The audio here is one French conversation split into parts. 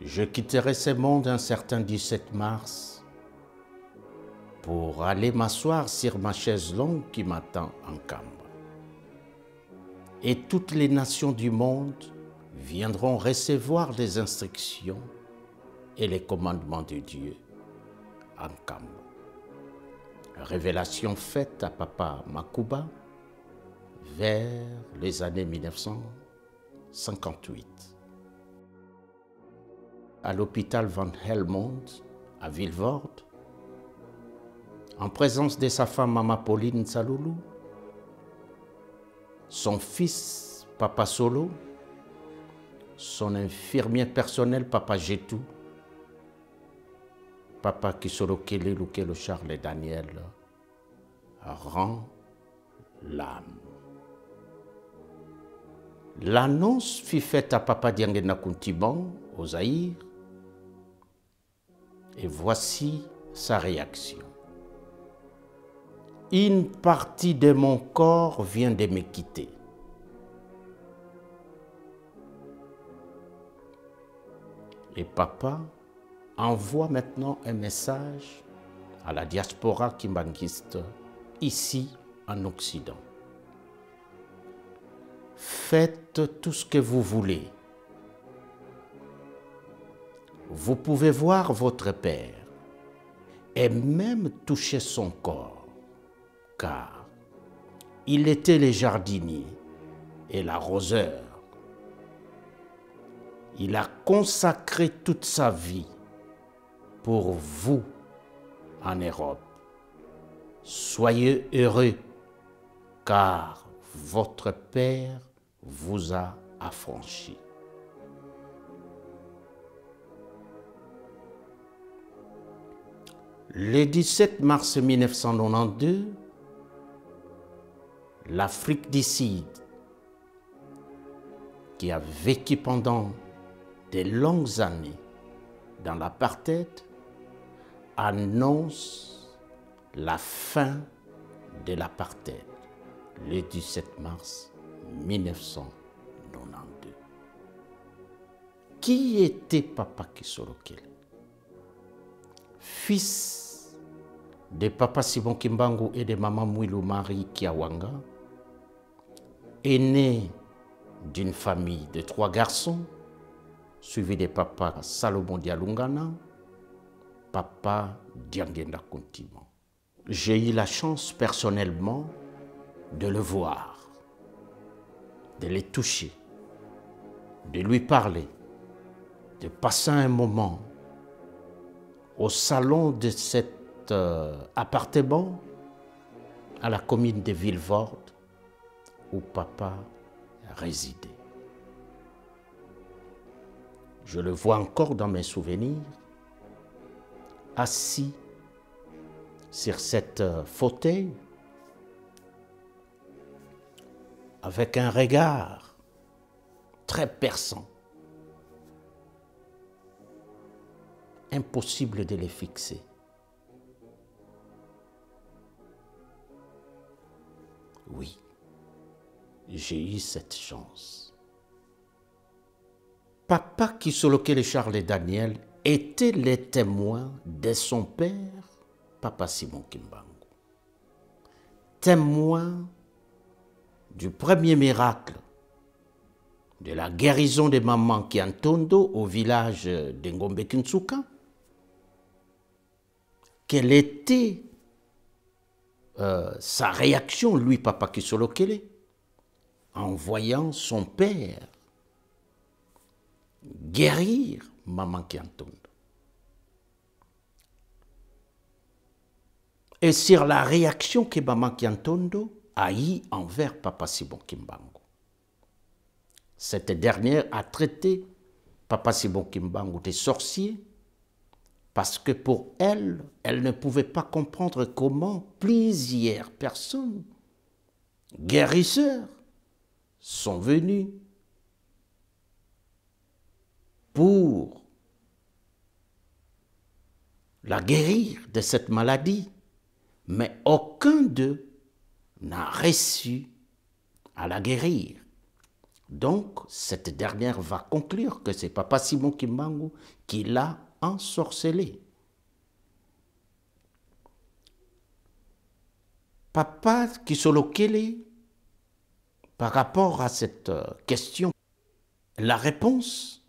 Je quitterai ce monde un certain 17 mars pour aller m'asseoir sur ma chaise longue qui m'attend en Cambre. Et toutes les nations du monde viendront recevoir les instructions et les commandements de Dieu en Cambre. Révélation faite à Papa Makuba vers les années 1958. À l'hôpital Van Helmont à Vilvoorde, en présence de sa femme Mama Pauline Saloulou, son fils Papa Solo, son infirmier personnel Papa Jetou, Papa Kisolo Kele Lukelo Charles Daniel rend l'âme. L'annonce fut faite à Papa Diangena Kuntiban au Zaïre et voici sa réaction. Une partie de mon corps vient de me quitter. Et Papa envoie maintenant un message à la diaspora kimbanguiste ici en Occident. Faites tout ce que vous voulez. Vous pouvez voir votre père et même toucher son corps, car il était le jardinier et l'arroseur. Il a consacré toute sa vie pour vous en Europe. Soyez heureux, car votre Père vous a affranchi. Le 17 mars 1992, l'Afrique du Sud, qui a vécu pendant de longues années dans l'apartheid, annonce la fin de l'apartheid le 17 mars 1992. Qui était Papa Kisolo Kele? Fils de Papa Simon Kimbangu et de Maman Mouilou Marie Kiawanga, aîné d'une famille de 3 garçons, suivi de Papa Salomon Dialungana, Papa Diangenda Kuntiban. J'ai eu la chance personnellement de le voir, de le toucher, de lui parler, de passer un moment au salon de cet appartement à la commune de Vilvoorde où Papa résidait. Je le vois encore dans mes souvenirs, assis sur cette fauteuil, avec un regard très perçant. Impossible de les fixer. Oui, j'ai eu cette chance. Papa Kisolo Kele Charles Daniel était le témoin de son père, Papa Simon Kimbangu. Témoin du premier miracle de la guérison de Maman Kiantondo au village de Ngombe Kinsuka. Quelle était sa réaction, lui, Papa Kisolo Kele, en voyant son père guérir Maman Kiantondo. Et sur la réaction que Maman Kiantondo a eue envers Papa Simon Kimbangu. Cette dernière a traité Papa Simon Kimbangu de sorcier parce que pour elle, elle ne pouvait pas comprendre comment plusieurs personnes, guérisseurs, sont venus pour la guérir de cette maladie, mais aucun d'eux n'a réussi à la guérir. Donc, cette dernière va conclure que c'est Papa Simon Kimbangu qui l'a ensorcelé. Papa Kisolokele, par rapport à cette question, la réponse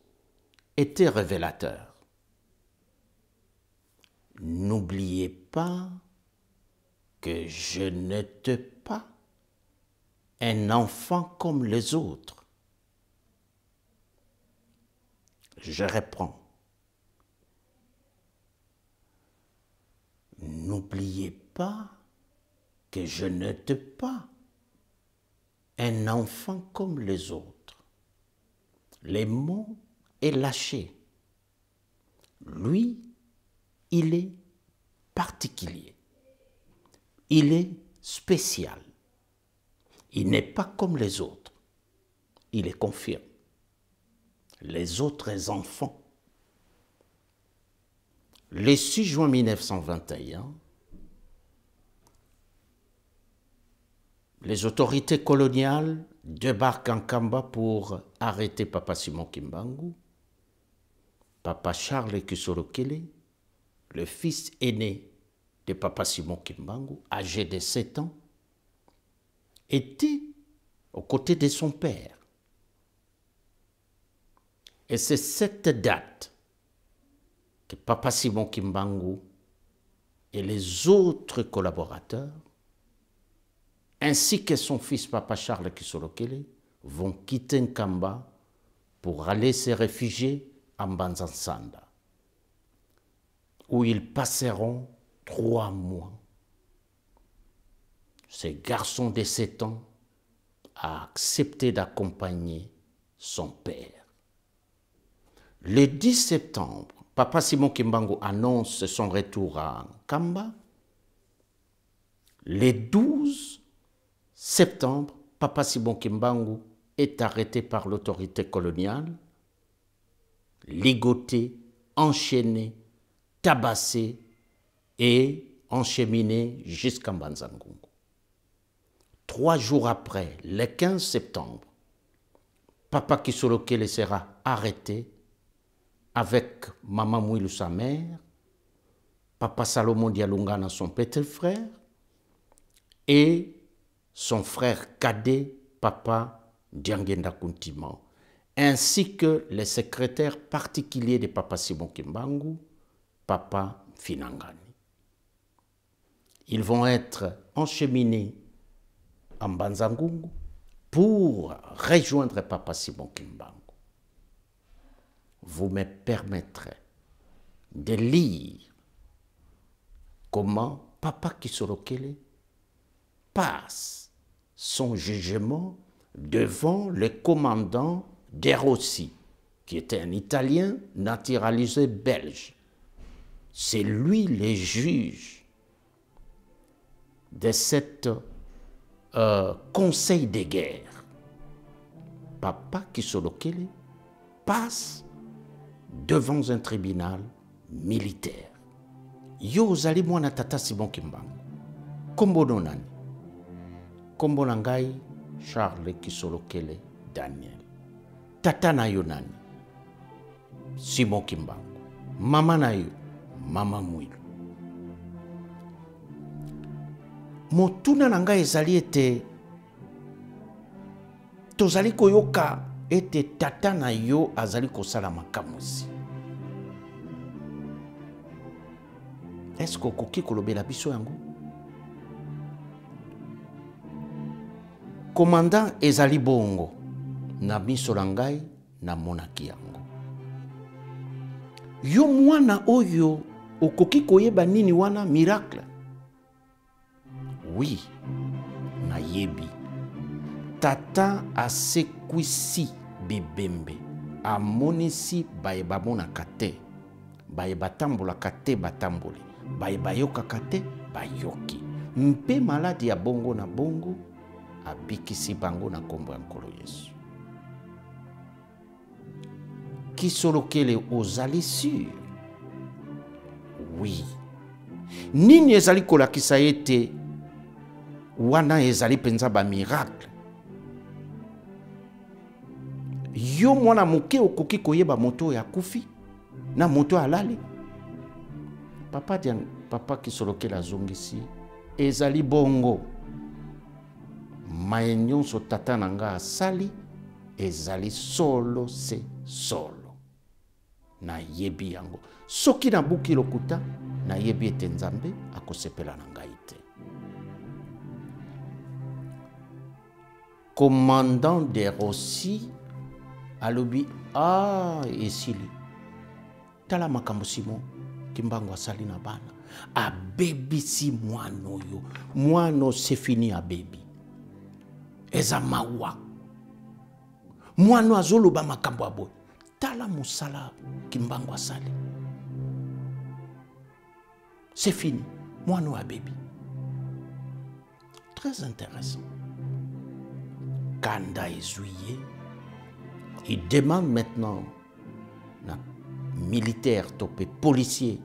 était révélateur. N'oubliez pas que je n'étais pas un enfant comme les autres. Je reprends. N'oubliez pas que je n'étais pas un enfant comme les autres. Les mots est lâché. Lui, il est particulier. Il est spécial. Il n'est pas comme les autres. Il est confirme. Les autres enfants. Le 6 juin 1921, les autorités coloniales débarquent en Kamba pour arrêter Papa Simon Kimbangu. Papa Charles Kisolokele, le fils aîné de Papa Simon Kimbangu, âgé de 7 ans, était aux côtés de son père. Et c'est cette date que Papa Simon Kimbangu et les autres collaborateurs, ainsi que son fils Papa Charles Kisolokele, vont quitter Nkamba pour aller se réfugier en Banzansanda, où ils passeront 3 mois. Ce garçon de 7 ans a accepté d'accompagner son père. Le 10 septembre, Papa Simon Kimbangu annonce son retour à Nkamba. Le 12 septembre, Papa Simon Kimbangu est arrêté par l'autorité coloniale, ligoté, enchaîné, tabassé et encheminé jusqu'à Banzangungu. 3 jours après, le 15 septembre, Papa Kisolokele sera arrêté avec Maman Mouilou, sa mère, Papa Salomon Dialungana, son petit frère, et son frère cadet, Papa Diangenda Kuntiman, ainsi que les secrétaires particuliers de Papa Simon Kimbangu, Papa Finangani. Ils vont être encheminés en Banzangungu pour rejoindre Papa Simon Kimbangu. Vous me permettrez de lire comment Papa Kisolokele passe son jugement devant le commandant De Rossi, qui était un Italien naturalisé belge. C'est lui le juge de cette conseil de guerre. Papa Kisolokele passe devant un tribunal militaire. Yo ozali mwana tata Simon Kimbangu. Kombo no nani? Kombo na ngai Charles Kisolokele Daniel. Tata na yo nani? Simon Kimbangu. Mama na yo? Mama Mouilou. Motuna na ngai ezali ete tozali koyoka ete tata na yo azali kosala makamusi. Est-ce que okoki kolobela biso yango? Commandant ezali bongo na miso na ngai na monaki yango. Yo mwana oyo okoki koyeba nini wana miracle? Oui, na yebi. Tata asekwisi bibembe, amonisi bayeba monaka te, bayeba tambolaka te batamboli, bayeba yokaka te bayoki. Mpe maladi ya bongo na bongo abikisi bango na kombo ya nkolo Yesu. Kisolokele ozali sur? Oui. Nini ezali kolakisa ete wana ezali penza ba miracle? yo mwana moke okoki koyeba moto ya kufi na moto alali. Papa Kisolokele azongisi ezali bongo maye nyonso tata na nga asali ezali solo se solo na yebi yango soki nabuki lokuta na yebi ete Nzambe akosepela na ngai te. Commandant de Rossi alobi esili tala makambo Simon Kimbangu asali na bana abebisi mwana oyo mwana c'est fini abebi eza mawa mwana azoloba makambo abo tala musala Kimbangu asali c'est fini mwana abebi. Très intéressant. Kanda Ezouye, il demande maintenant na militaire topé policier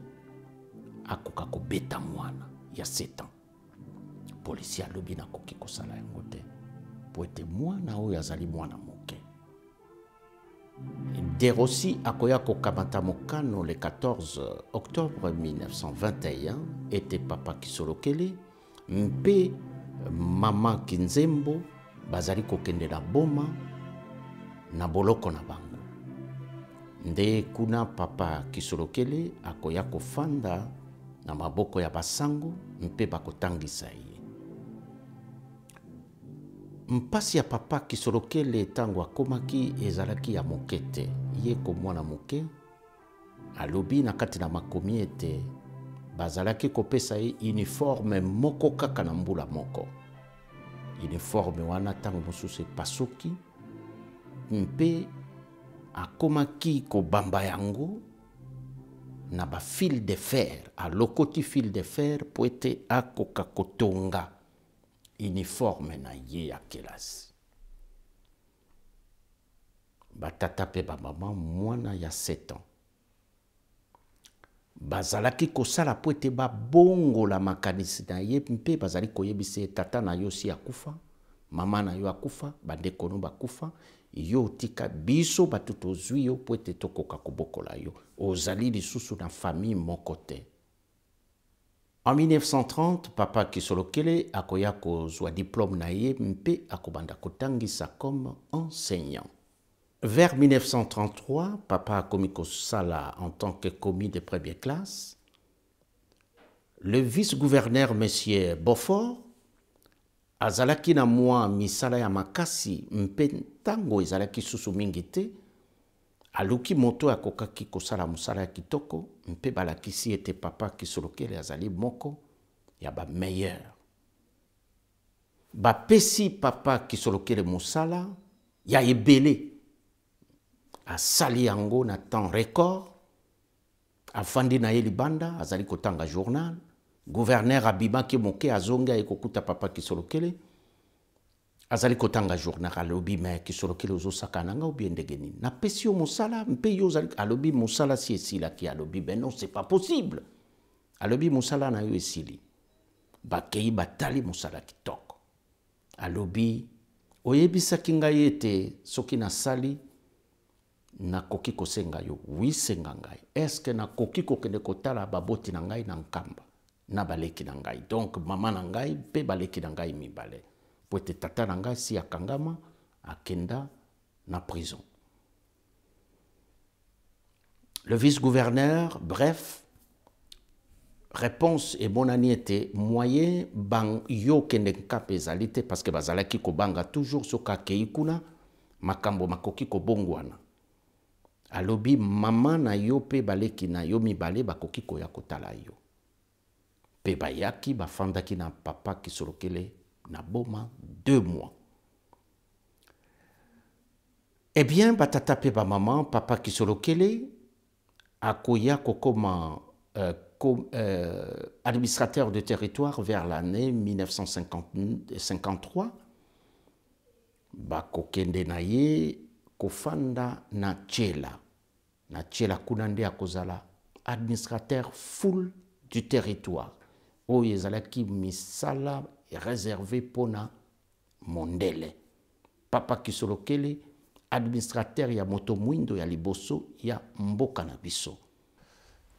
à kokako beta mwana il y a 7 ans. Policier a lobi na koki kosala yango te po ete mwana oyo azali mwana moke. De Rossi akoya kokamata mokano le 14 octobre 1921 était Papa Kisolokele mpe Mama Kinzembo bazali kokende na boma na boloko na bango. Nde kuna Papa Kisolokele akoya kofanda na maboko ya basango mpe bakotangisa ye. Mpasi ya Papa Kisolokele tango akomaki ezalaki ya moke te ye ko mwana moke alobi na kati na makomi ete bazalaki kopesa ye uniforme moko kaka na mbula moko. Uniforme wana tango mosusu epasuki mpe akomaki kobamba yango na ba fil de fer alokoti fil de fer po ete akoka kotonga uniforme na ye ya kelasi. Batata pe ba mama mwana ya 7 ans bazalaki kosala po ete babongola makanisi na ye mpe bazali koyebisa tata na yo si akufa mama na yo akufa bandeko no bakufa yo tika biso batu tozwi yo po ete tokoka kobokola yo ozali lisusu na famille moko te. En 1930 Papa Kisolokele akoya kozwa diplôme na ye mpe akobanda kotangisa comme enseignant. Vers 1933, Papa a commis Kosala en tant que commis de première classe. Le vice-gouverneur, M. Beaufort, azalaki na mwa misala ya makasi mpe tango ezalaki susu mingi te, aluki moto akokaki kosala musala ya kitoko mpe balakisi ete Papa Kisolokele azali moko ya ba meilleur. Bapesi Papa Kisolokele musala ya ebele. Asali yango na temps record, afandi na ye libanda, azali kotanga journal, gouverneur abimaki moke azonga ekokuta Papa Kisolokele, azali kotanga journal alobi me Kisolokele ozosaka nanga obi ndenge nini. Na pesi yo musala mpe yo azali alobi musala si esilaki alobi ben non c'est pas possible. Alobi musala na yo esili. Bakei batali musala kitoko. Alobi oyebisaki ngai ete soki nasali na koki kosenga yo wisenga ngai eske na koki kokende kotala baboti na ngai na nkamba na baleki na ngai donc mama na ngai pe baleki na ngai mibale po ete tata na ngai si akangama akenda na prison. Le vice-gouverneur, bref, réponse et bonani était moyen bang yo kende nkape ezalite parce que bazalaki kobanga toujours soka keikuna makambo makoki kobongwana. Alobi mama na yo pe baleki na yo mibale bakoki koya kotala yo. Pe bayaki bafandaki na Papa Kisolokele na boma 2 mois. Eh bien, batata pe ba maman Papa Kisolokele akoya kokoma administrateur de territoire vers l'année 1953. Bakokende na ye kofanda na Tchela. Na Tchela kuna nde akozala administrateur full du territoire. Oyo ezalaki misala réservé pona mondele. Papa Kisolokele administrateur ya moto mwindo ya liboso ya mboka na biso.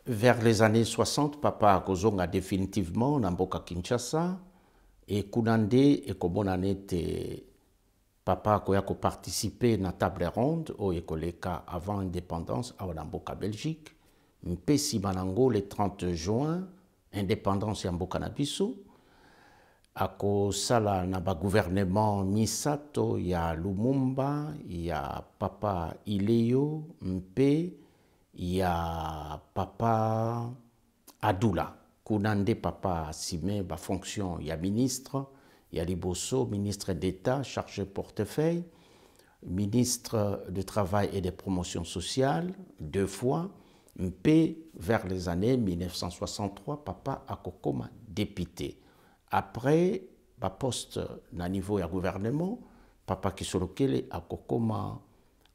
Vers les années 60, papa akozonga définitivement na mboka Kinshasa et kuna nde ekomona nete papa akoya koparticipe na table ronde oyo ekoleka avant indépendance awa na mboka Belgique mpe nsima nango le 30 juin indépendance ya mboka na biso akosala na bagouvernement misato ya Lumumba ya papa Ileyo mpe ya papa Adula kuna nde papa asime bafonction ya ministre ya liboso ministre d'État chargé portefeuille ministre du travail et des promotions sociales 2 fois mpe vers les années 1963 papa akokoma député. Après ba poste na niveau ya gouvernement papa Kisolokele akokoma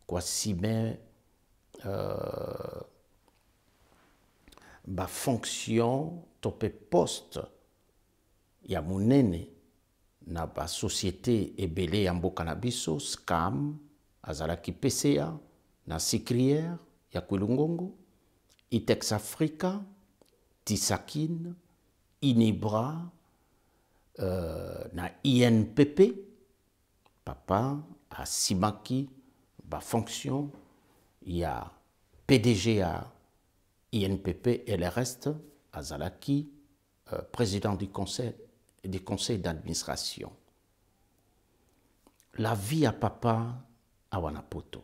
kwa sime ba fonction topé poste ya monene na ba société ebele ya mboka na biso SCAM azalaki PCA na Sicrière ya Kwilungongo Itex Africa Tisakine Inibra na INPP papa asimaki ba fonction ya PDG à INPP et le reste, azalaki, président du conseil d'administration. La vie à papa à Wanapoto.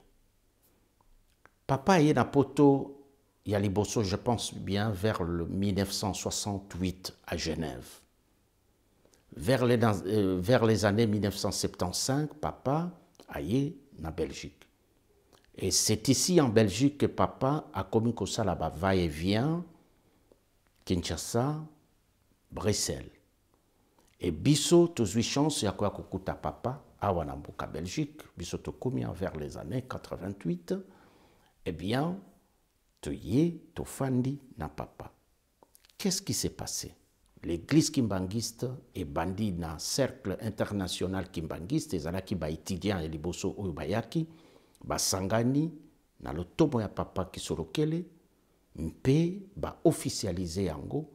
Papa est na poto, il y a liboso, je pense bien, vers le 1968 à Genève. Vers les années 1975, papa aille na Belgique. Et c'est ici en Belgique que papa a commis comme ça là-bas, va-et-vient, Kinshasa, Bruxelles. Et biso, tous les chances, il y a quoi kukuta papa, à Wanamboka, Belgique, biso to commis vers les années 88, eh bien, tu y es, tu fandi na papa. Qu'est-ce qui s'est passé? L'église kimbangiste est bandit dans le cercle international kimbangiste, et zalaki ba étudiant et liboso oyobayaki, basangani na lotomo ya papa Kisolokele mpe ba officialiser yango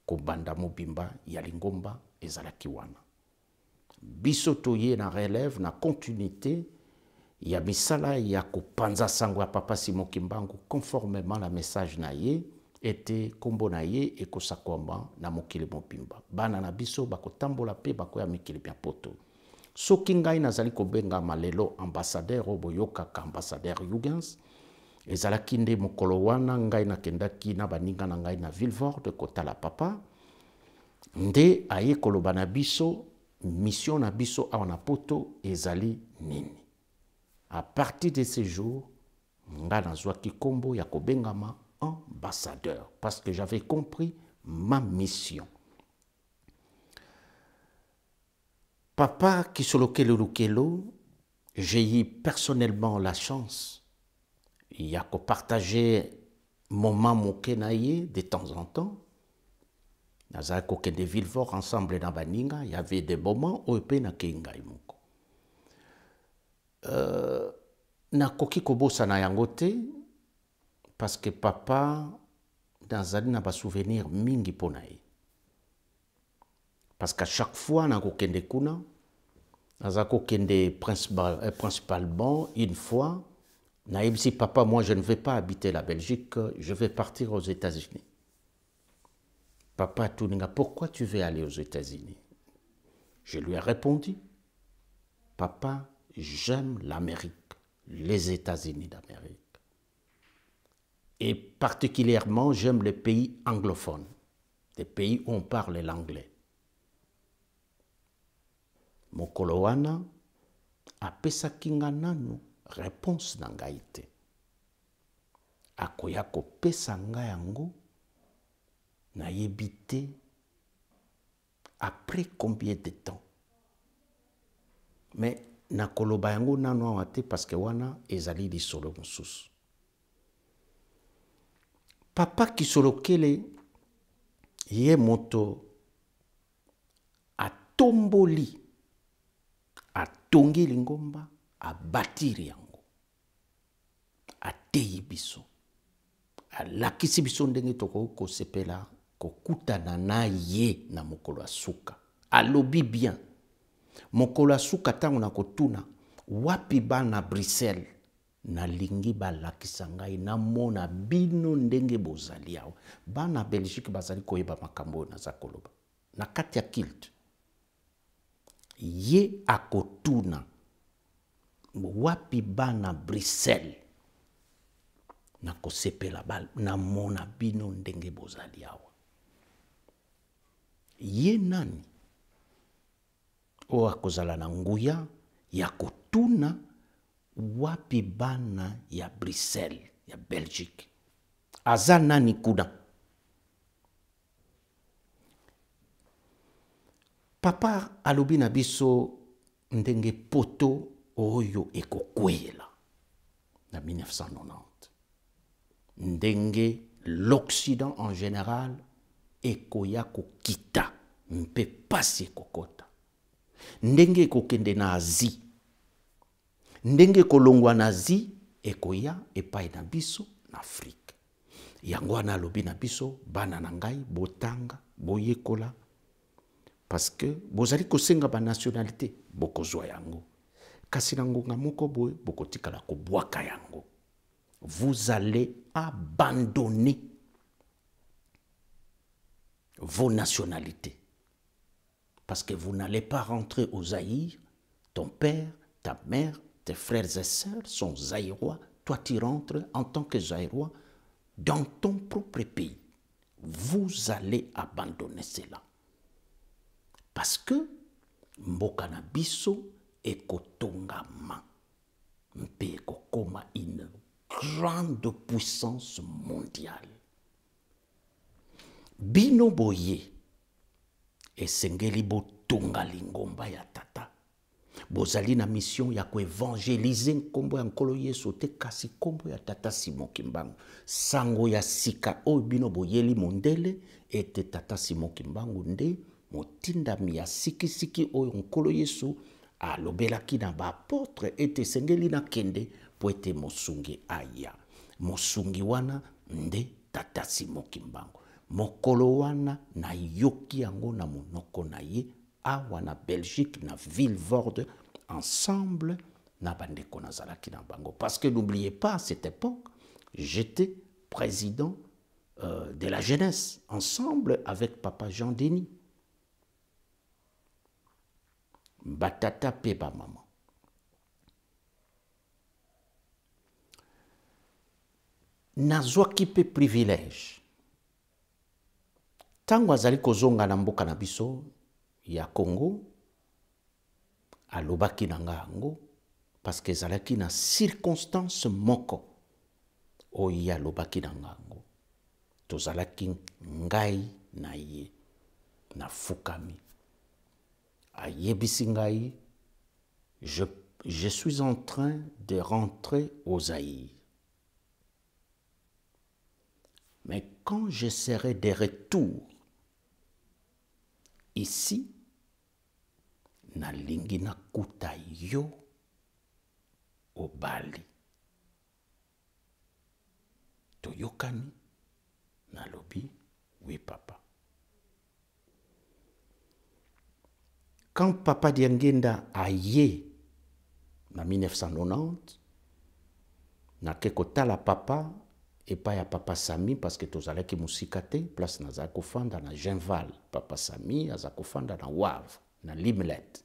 kobanda mobimba ya lingomba ezalaki wana biso toye na relève na continuité ya misala ya kopanza sango ya papa Simon Kimbangu conformément la message na ye ete kombo na ye ekosakoma na mokili mobimba bana na biso bakotambola pe bakoya mikili bya poto. Soki ngai nazali kobenga malelo ambassadeur oboyoka ka ambassadeur Huygens ezalaki nde mokolo wana ngai nakendaki na baninga na ngai na Villefort kotala papa nde aye koloba na biso mission na biso awa na poto ezali nini. À partir de ce jour ngai nazwaki kombo ya kobengama ambassadeur parce que j'avais compris ma mission. Papa Kisolokele Lukelo, j'ai eu personnellement la chance il y a que partager moment moké naïe de temps en temps. Dans un coquin de Villefort ensemble dans Baninga, il y avait des moments où il y avait des moko. Na koki kobosa na yangote parce que papa dans un na ba souvenir mingi ponaï. Parce qu'à chaque fois, dans le kuna, principalement, une fois, si papa, moi je ne vais pas habiter la Belgique, je vais partir aux États-Unis. Papa Touninga, pourquoi tu veux aller aux États-Unis? Je lui ai répondu, papa, j'aime l'Amérique, les États-Unis d'Amérique. Et particulièrement, j'aime les pays anglophones, les pays où on parle l'anglais. Mokolo wana apesaki nga nanu réponse na ngai te. Akoya kopesa nga yango nayebi te après combien de temps. Mais nakoloba yango nanu awa te parce que wana ezali lisolo mosusu. Papa Kisolokele ye moto atomboli atongi lingomba abatiri yango ateyi biso alakisi biso ndenge tokoki kosepela kokutana na ye na mokolo ya suka. Alobi bien mokolo ya suka ntango na kotuna wapi bana Bruxelles nalingi balakisa ngai namona bino ndenge bozali awa. Bana Belgique bazali koyeba makambo oyo naza koloba na kati ya kilte. Ye akotuna wapi bana Bruxelles na kosepela namona bino ndenge bozali awa. Ye nani oyo akozala na nguya ya kotuna wapi bana ya Bruxelles ya Belgique? Aza nani kuna? Papa alobi na biso ndenge poto oyo ekokwela na 1990. Ndenge l'Occident en général ekoya kokita mpe pasi ekokota. Ndenge ekokende na Asie. Ndenge kolongwa na Asie ekoya epai na biso na Afrique. Yango wana alobi na biso bana na ngai botanga boyekola parce que bozali kosenga ba nationalité bokozwa yango. Kasi na ngonga moko boye bokotikala kobwaka yango. Vous allez abandonner vos nationalités. Parce que vous n'allez pas rentrer au Zaïre. Ton père, ta mère, tes frères et sœurs sont zaïrois. Toi, tu rentres en tant que zaïrois dans ton propre pays. Vous allez abandonner cela. Parce que mboka na biso ekotongama mpe ekokoma une grande puissance mondiale. Bino boye esengeli botonga lingomba ya tata. Bozali na mission ya koevangelize nkombo ya nkolo Yesu te kasi nkombo ya tata Simon Kimbangu. Sango ya sika oyo bino boyeli mondele ete tata Simon Kimbangu nde motindami ya sikisiki oyo nkolo Yesu alobelaki na baapôtre ete esengeli na kende po ete mosungi aya. Mosungi wana nde tata Simon Kimbangu. Mokolo wana na yoki yango na monoko na ye awa na Belgique na Vilvoorde ensemble na bandeko nazalaki na bango. Parce que n'oubliez pas à cette époque, j'étais président de la jeunesse ensemble avec papa Jean Denis. Batata pe ba maman. Nazwaki pe privilège. Tango azali kozonga na mboka na biso ya Congo, alobaki na nga yango parce que ezalaki na circonstance moko oyo alobaki na nga yango. Tozalaki ngai na ye na fukami. Ayebisi ngai, je suis en train de rentrer au Zaïre. Mais quand je serai de retour ici, nalingi nakuta yo au Bali. Toyokani, nalobi, oui papa. Quand papa Diangenda a yé, en 1990, na kekota la papa, et pas ya papa Sami, parce que tozalaki musikate, place na zakofanda na Genval, papa Sami, a zakofanda na Wavre, na Limlet.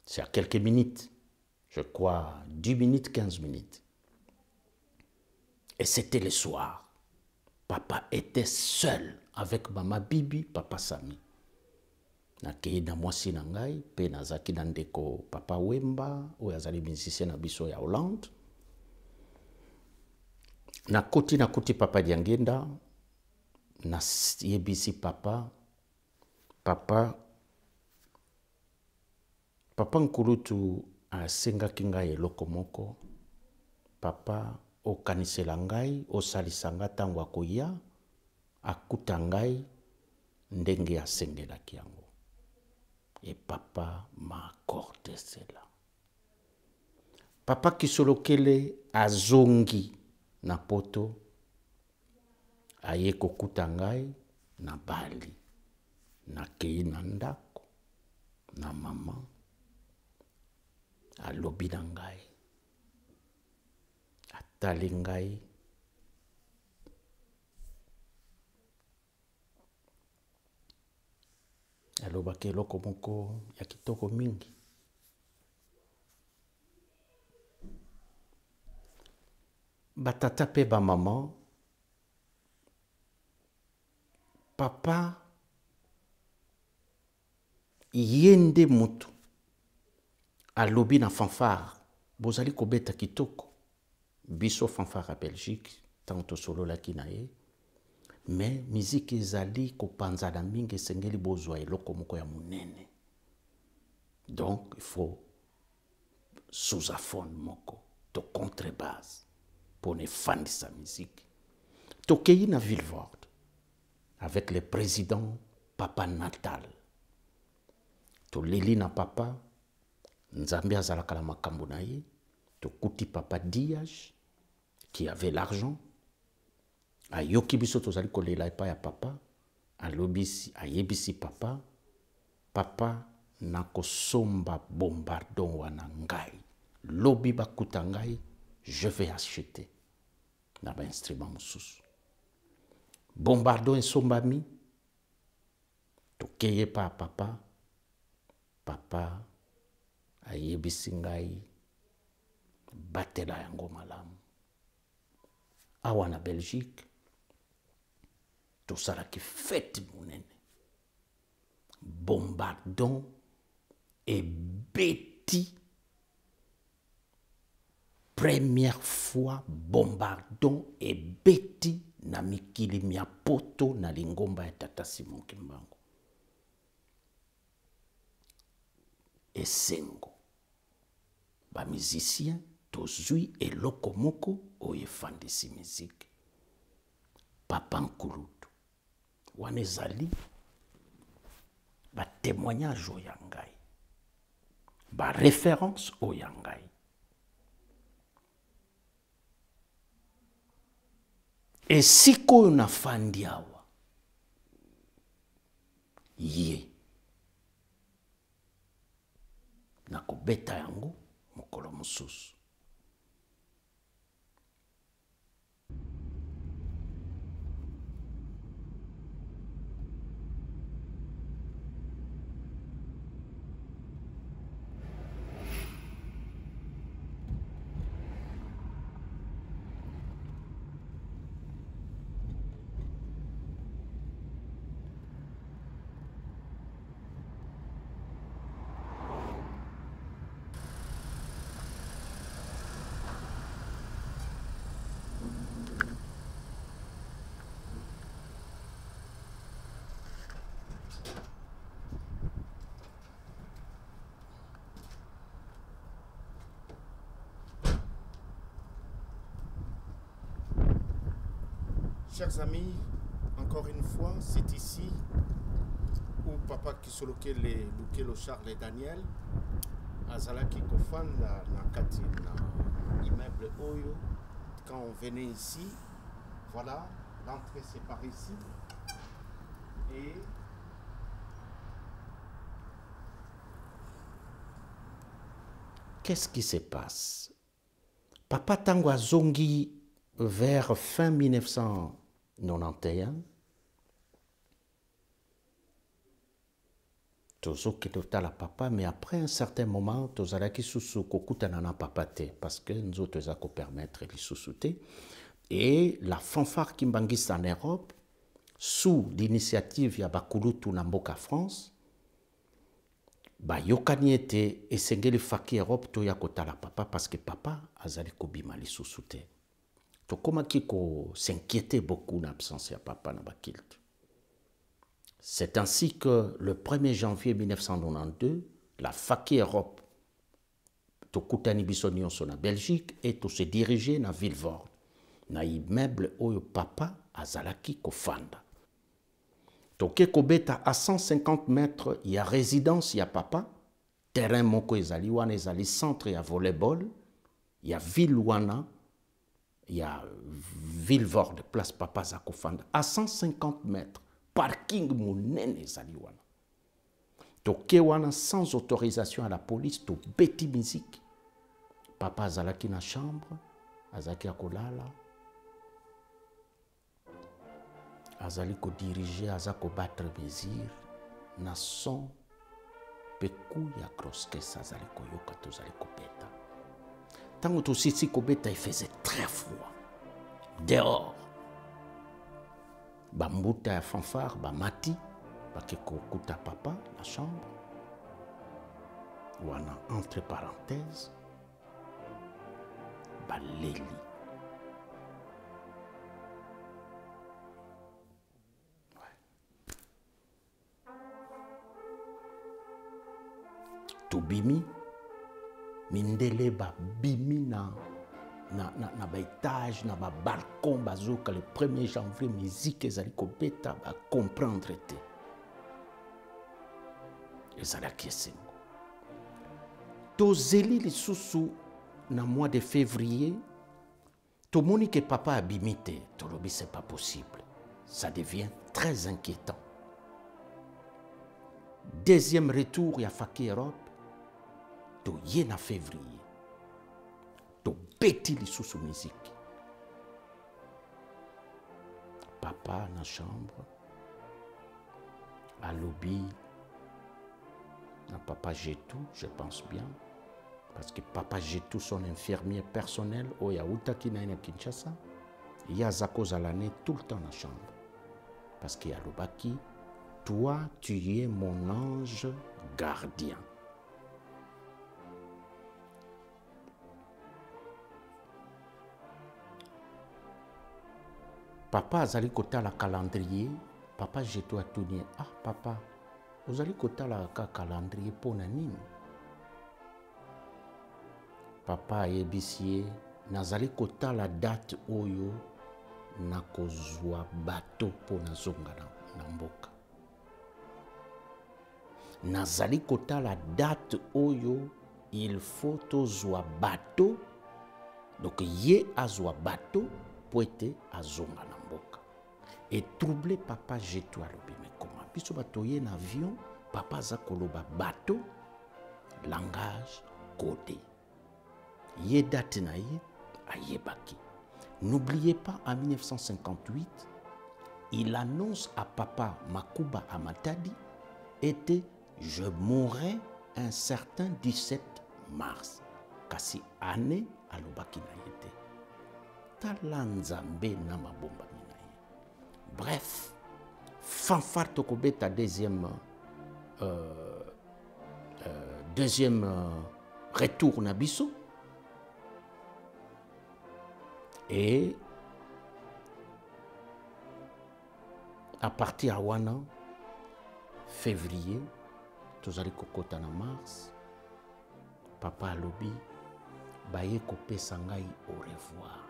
C'est à quelques minutes, je crois 10 minutes, 15 minutes. Et c'était le soir. Papa était seul avec maman Bibi, papa Sami. Nakei na mwasi na ngai, pe nazaki na ndeko papa Wemba, oyo azali musicien na biso ya Hollande. Na koti papa Diangenda, na yebisi papa nkulutu asengaki ngai eloko moko. Papa okanisela ngai, osalisa nga tango akoya, akuta ngai ndenge asengelaki yango. Et papa m'a accordé cela. Papa Kisolokele azongi na poto aye kokuta ngai na Bali, nakei na ndako na mama alobi na ngai, atali ngai alobaki eloko moko ya kitoko mingi. Batata pe ba mama, papa yende mutu alobi na fanfare bozali kobeta kitoko biso fanfare à Belgique tanto solo la kinaye, mais musique ezali kopanzana mingi esengeli bozwa eloko moko ya munene, donc il faut sous-aphone moko to contrebasse pour ne fandisa musique. Tokei na Villevorde avec le président Papa Natal. Toleli na papa Nzambe azalaka na makambo na ye, tokuti Papa Diage qui avait l'argent. Ayoki biso tozali kolela epai ya papa, alobisi ayebisi papa, papa nakosomba bombardon wana ngai. Lobi bakuta ngai, je vais acheter na ba instrument mosusu. Bombardon esombami, tokeye pa papa, papa ayebisi ngai batela yango malamu. Awa na Belgique, tosalaki fête monene. Bombardon et beti. Première fois bombardon et beti na mikili mia poto na lingomba ya Tata Simon Kimbangu. Esengo. Ba musicien tozui eloko moko oye fandisi musique. Papa Nkulutu. Wana ezali ba témoignage oya ngai. Ba référence oya ngai. Esiko na fandi awa. Ye. Nakobeta yango mokolo mosusu. Chers amis, encore une fois, c'est ici où Papa Kisoloke le Charles et Daniel azalaki kofanda na kati na immeuble Oyo. Quand on venait ici, voilà, l'entrée c'est par ici. Et qu'est-ce qui se passe? Papa tango azongi vers fin 1991, tozoki totala papa, mais après un certain moment, tozalaki susu kokutana na papa te, parce que nous eza ko permettre lisusu te. Et la fanfare kimbangisa en Europe, sous l'initiative ya bakulutu na mboka France, ba yokani ete esengeli faki Europe to ya kotala papa, parce que papa azali kobima lisusu te. Tokomaki ko s'inquiéter beaucoup l'absence de papa na bakilt. C'est ainsi que le 1er janvier 1992, la Faki Europe, tokutani biso nyonso na Belgique, et to se diriger na Villevorde, na immeuble oyo papa azalaki kofanda. Toke kobeta à 150 mètres, il y a résidence, il y a papa, terrain moko ezali wana ezali centre ya volleyball, il y a ville wana, il y a Villevorde, place Papa Zakofanda, à 150 mètres, parking monene ezali wana. Toke wana sans autorisation à la police, to beti musique. Papa azalaki na chambre, azalaki akolala, azali ko diriger, azako battre mesure, na son peku ya grosse azali koyoka tozali kobeta. Tango tosisi kobeta, il faisait très froid. Dehors. Bambuta ya fanfare, bamati, bakeko kuta papa, la chambre. Wana entre parenthèses, baleli. Tobimi, mindele ba bimi na étage, na balcon, bazoka le 1er janvier, musique ezali kobeta, ba comprendre te. Ezalaki esengo. Tozeli lisusu na mois de février, tomoni que papa abimi te, tolobi c'est pas possible. Ça devient très inquiétant. Deuxième retour, ya Faki Europe, to ye na février. To beti lisusu musique. Papa na chambre, à lobby, na papa Jetou, je pense bien, parce que papa Jetou, son infirmier personnel, oya utaki na ina Kinshasa, ya zako zalane tout le temps na chambre. Parce qu'il y a lobaki, toi, tu es mon ange gardien. Papa azali kotala calendrier, papa Jetou atuni, ah papa, ozali kotala ka calendrier pona nini? Papa ayebisi nazali kotala date oyo nakozwa bato pona zonga na mboka. Nazali kotala date oyo il faut tozwa bato, donc ye azwa bato po ete azonga na mboka. Et troublé papa Jetou alobi, mais comment biso bato ye na avion, papa aza koloba bato, langage codé. Ye date na ye ayebaki. N'oubliez pas, en 1958, il annonce à papa Makuba Amatadi était je mourrai un certain 17 mars. Kasi année alobaki na yete. Talanzambe na mabomba mina ye. Bref, fanfare tokobeta deuxième retour na biso. Et à partir de wana février, tozali kokota na mars, papa alobi baye kopesa ngai au revoir.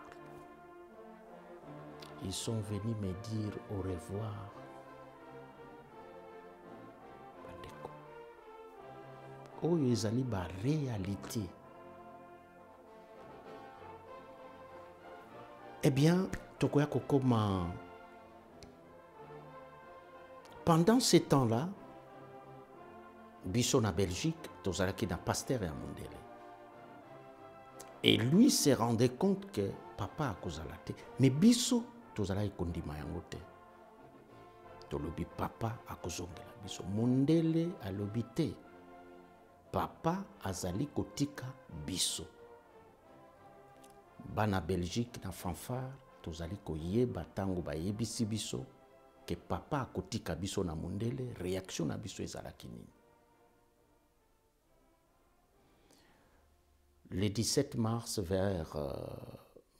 Ils sont venus me dire au revoir. Bandeko. Oyo ezali ba réalité. Eh bien, tokoya kokoma. Pendant ces temps-là, biso na Belgique, tozalaki na Pasteur et à Mondele. Et lui se rendait compte que papa a kozala te, mais biso tozalaki kondima yango te. Tolobi papa a kozongela biso. Mondele alobi te. Papa azali kotika biso. Bana Belgique na fanfare, tozali koyeba tango bayebisi biso que papa akotika biso na Mondele, réaction na biso ezalaki nini. Le 17 mars vers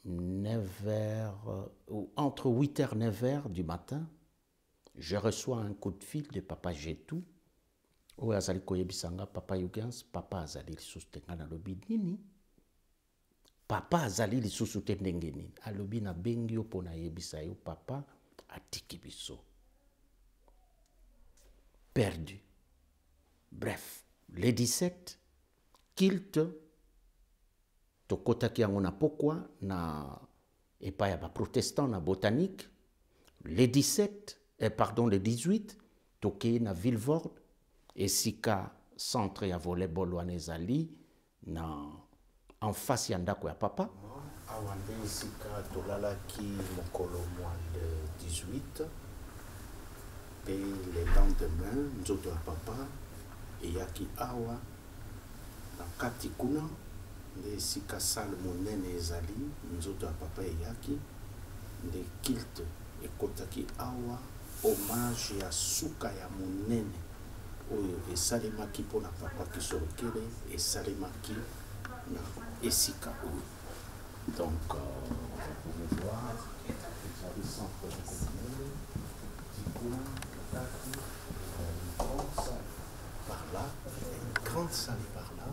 9h, ou entre 8h et 9h du matin, je reçois un coup de fil de papa Jetou. Ou azali koyebisanga papa Yugans, papa azali lisusu te nga nalobi nini? Papa azali lisusu te ndenge nini? Alobi na bengi yo pona yebisa yo papa atiki biso. Perdu. Bref, le 17, kilt tokotaki yango na pokwa na et pas ya ba protestant na botanique. Les 17, les 18, tokei na Villevorde, et sika centre ya volleyball wana ezali na en face ya ndako ya papa. Awa nde sika tolalaki mokolo mwa le 18 pe le lendemain nzoto ya papa eyaki awa na kati kuna nde sika sale monene ezali nzoto ya papa eyaki nde kilte ekotaki awa hommage ya suka ya monene oyo esalemaki mpona papa Kisolokele esalemaki na esika oyo. Donc vous pouvez voir le centre de communauté, une grande salle par là, une grande salle par là.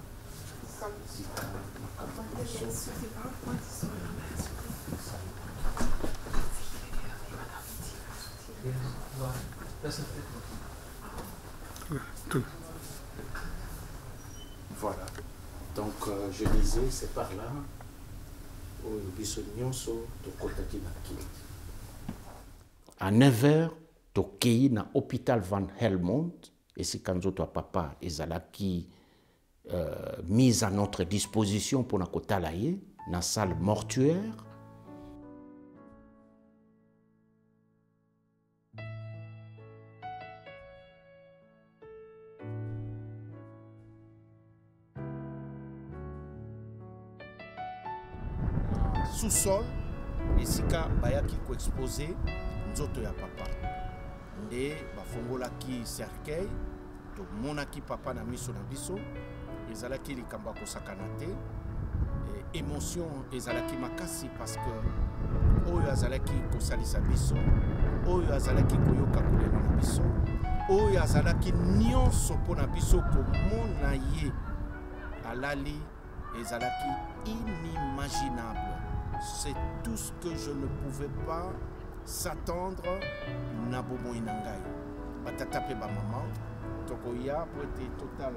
Voilà, donc je disais, c'est par là. À 9h, tokei na hôpital Van Helmont, et c'est quand notre papa ezalaki mise à notre disposition pour na kotalaye na salle mortuaire. Sous-sol esika bayaki koexpose nzoto ya papa nde bafongolaki cercueil tomonaki papa na miso na biso ezalaki likambo ya kosakana te émotion ezalaki makasi parce que oyo azalaki kosalisa biso oyo azalaki koyoka kolela na biso oyo azalaki nyonso mpona biso komona ye alali ezalaki inimaginable. C'est tout ce que je ne pouvais pas s'attendre na bomo inangai. Batata pe ba maman, tokoya pour être total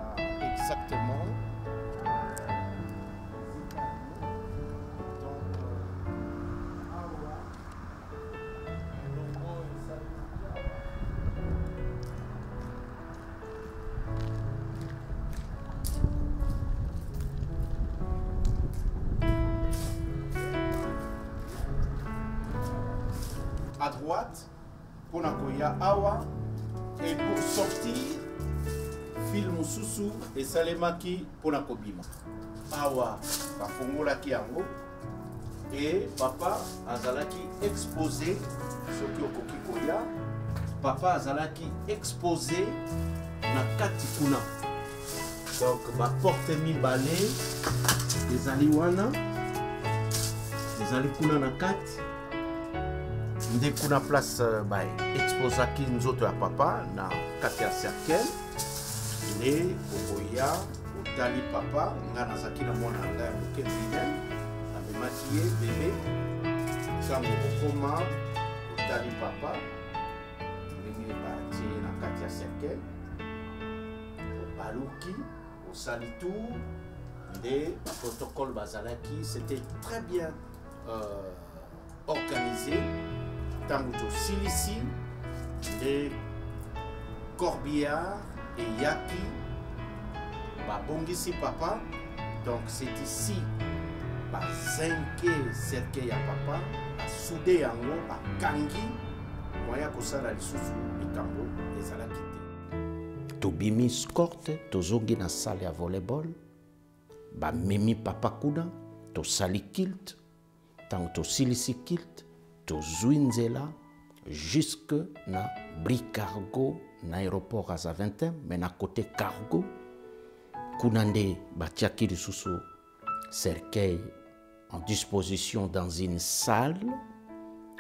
exactement. À droite, pour Nakoya Awa, et pour sortir, film Soussou et Salemaki pour Nakobima. Awa, Bafongola Kiango, et papa Azalaki exposé, Sokyo Kokikoya, papa Azalaki exposé na Katikuna. Donc, ma porte mi balai, les aliwana, les alikuna na Kati. Nde kuna place exposaki nzoto ya papa na kati ya cercle nde okoya otali papa nga nazaki na mwana na ngai ya moke bine amemaki ye bebe ntango okoma otali papa ndenge batie na kati ya cercle obaluki osali tour nde protocole bazalaki c'était très bien organisé. Tanguto Silisi, de Corbillard et Yaki, Bongisi papa. Donc c'est ici, Zenke Serke ya papa, Soudé yango, Kangi, Moya Kosala Lisusu, Bikambo, Ezalakite. Tobimi scorte, tozongi na salle ya volleyball, Memi papa kuna, to sali kilt, Tanguto Silisi kilt, tozwinzela jusque na Bri Cargo na aéroport à Zaventem, mais na côté cargo kunande batiaki lisusu cercueil en disposition dans une salle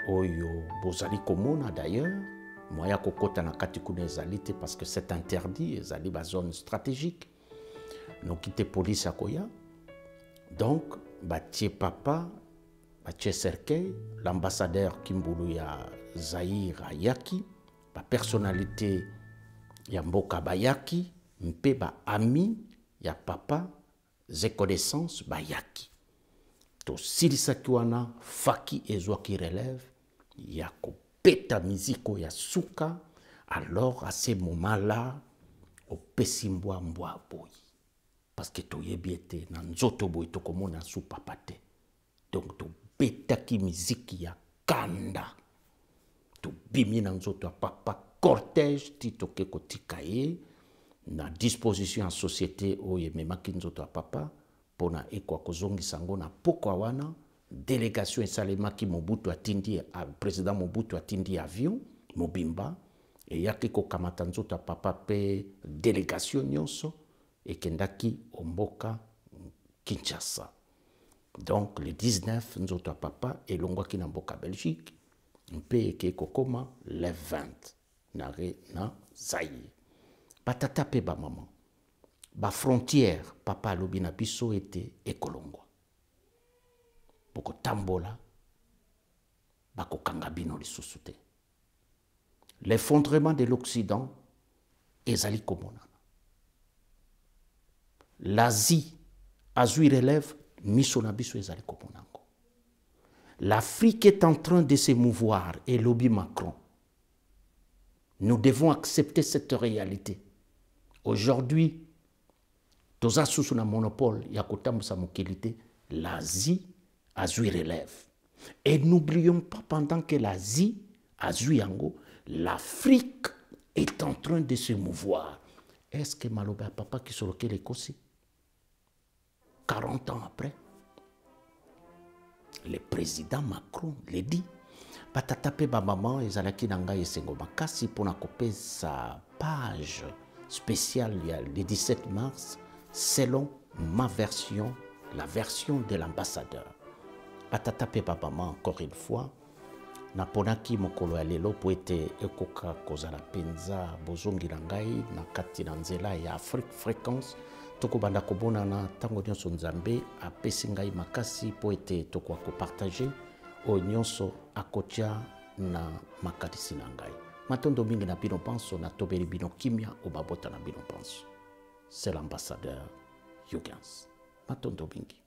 oyo bozali komona d'ailleurs moya kokota na kati kuna ezali te parce que c'est interdit ezali ba zone stratégique nokite police akoya donc batie papa batie cercueil l'ambassadeur Kimbulu ya Zaïre ayaki ba personnalité ya mboka bayaki mpe ba ami ya papa ze connaissance bayaki tosilisaki wana faki ezwaki relève ya kopeta miziko ya suka. Alors à ce moment-là opesi mbwa boyi parce que toyebi ete na nzoto boyi tokomona su papa te. Donc tobetaki miziki ya kanda tobimi na nzoto ya papa cortège ti toke kotika ye na disposition ya société oyo ememaki nzoto ya papa pona ekwa kozongisa ngo na pokwa wana. Délégation esalemaki Mobutu atindi président Mobutu atindi avion mobimba eyaki kokamata nzoto ya papa pe délégation nyonso ekendaki omboka Kinshasa. Donc le 19 nzoto ya papa elongwaki na mboka Belgique mpe eke kokoma le 20 na Zaïre. Batata pe ba maman ba frontière papa alobi na biso ete ekolongwa boko tambola bako kanga bino lisusu te. L'effondrement de l'Occident ezali komonana. L'Asie azui relève miso na biso ezali komonango. L'Afrique est en train de se mouvoir et lobby Macron. Nous devons accepter cette réalité. Aujourd'hui, toza susu na monopole ya kotambusa mokili te, l'Asie azui relève. Et n'oublions pas pendant que l'Asie azui yango, l'Afrique est en train de se mouvoir. Est-ce que Maloba papa qui sur lequel est aussi 40 ans après, le président Macron l'a dit. Patatape ba maman ezalaki nanga esengo makasi pour nakope sa page spéciale le 17 mars selon ma version, la version de l'ambassadeur. Patatape ba maman encore une fois. Naponaki mokolo ya lelo po ete ekoka kozala penza bozongi na ngai na kati na nzela ya Afrique Fréquence tokobanda kobonana ntango nyonso nzambe apesi ngai makasi po ete tokoka kopartage oyo nyonso akotia na makanisi na ngai. Matondo mingi na bino panso natobeli bino kimia o babota na bino panso. C'est l'ambassadeur Huygens. Matondo mingi.